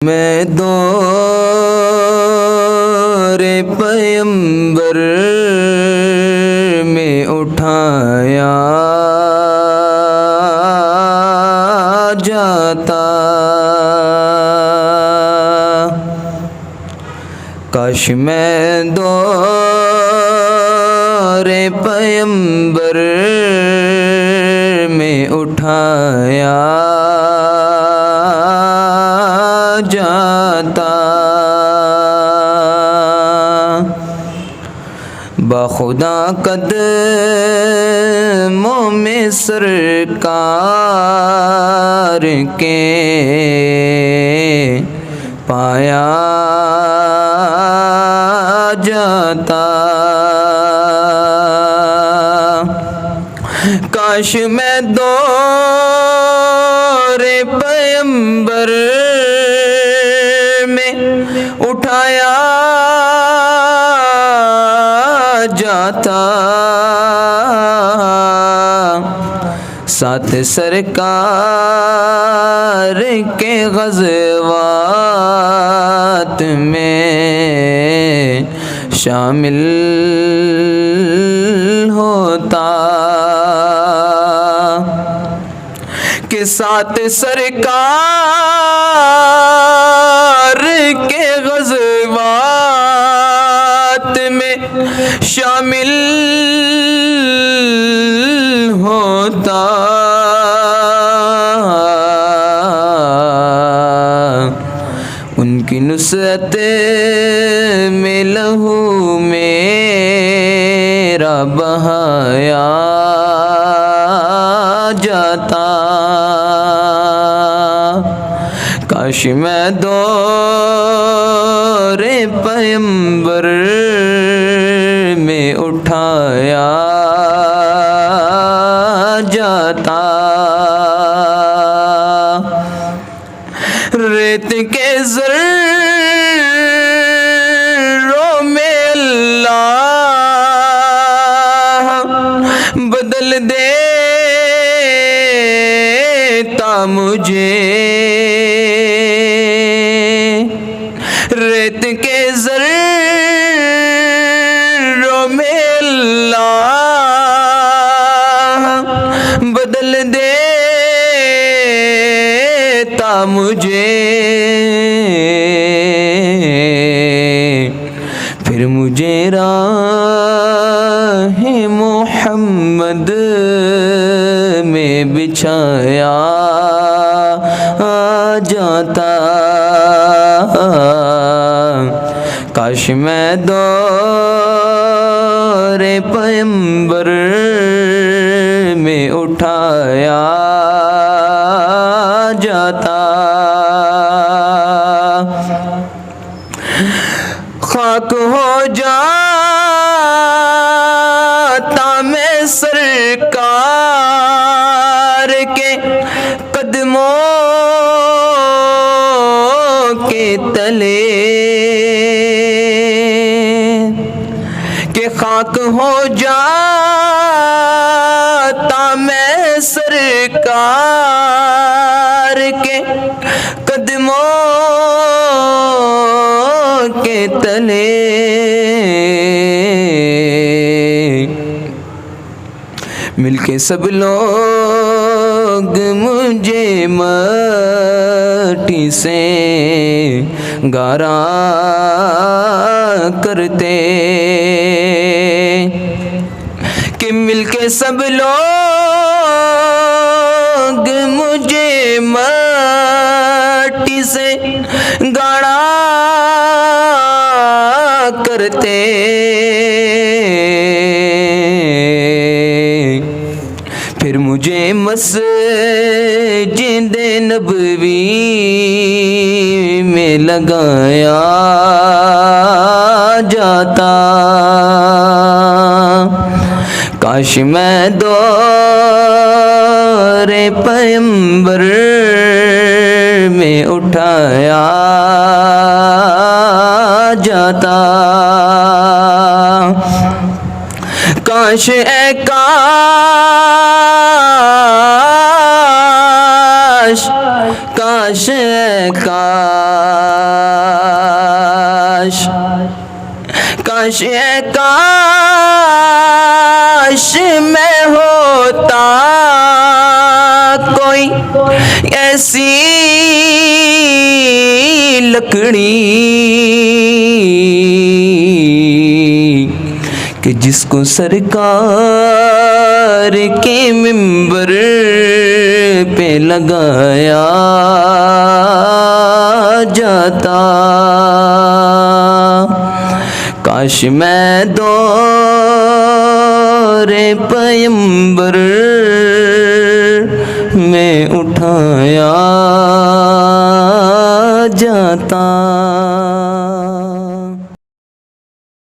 میں دور پیمبر میں اٹھایا جاتا، کاش میں دور پیمبر میں اٹھایا جاتا، بخدا قدموں میں سرکار کے پایا جاتا، کاش میں دور پیمبر میں اٹھایا جاتا، ساتھ سرکار کے غزوات میں شامل ہوتا، کہ ساتھ سرکار کے غزوات میں شامل ہوتا، ان کی نصرت میں لہو میرا بہایا جاتا، کاش میں دور پیمبر میں اٹھایا جاتا، ریت کے ذروں میں اللہ بدل دیتا مجھے، ریت کے ذروں میں اللہ بدل دیتا مجھے، پھر مجھے راہ محمد میں بچھایا جاتا، کاش میں دور پیمبر میں اٹھایا جاتا، خاک ہو جاتا میں سرکار کے قدموں کے تلے، کہ خاک ہو جاتا میں سرکار کے قدموں کے تلے، مل کے سب لوگ مجھے مٹی سے گارا کرتے، کہ مل کے سب لوگ مجھے مٹی سے گاڑا کرتے، پھر مجھے مسجد نبوی میں لگایا جاتا، کاش میں دور پیمبر میں اٹھایا جاتا، کاش اے کاش کاش کاش کاش میں ہوتا کوئی ایسی لکڑی کہ جس کو سرکار کے منبر پہ لگایا جاتا. کاش میں دور پیمبر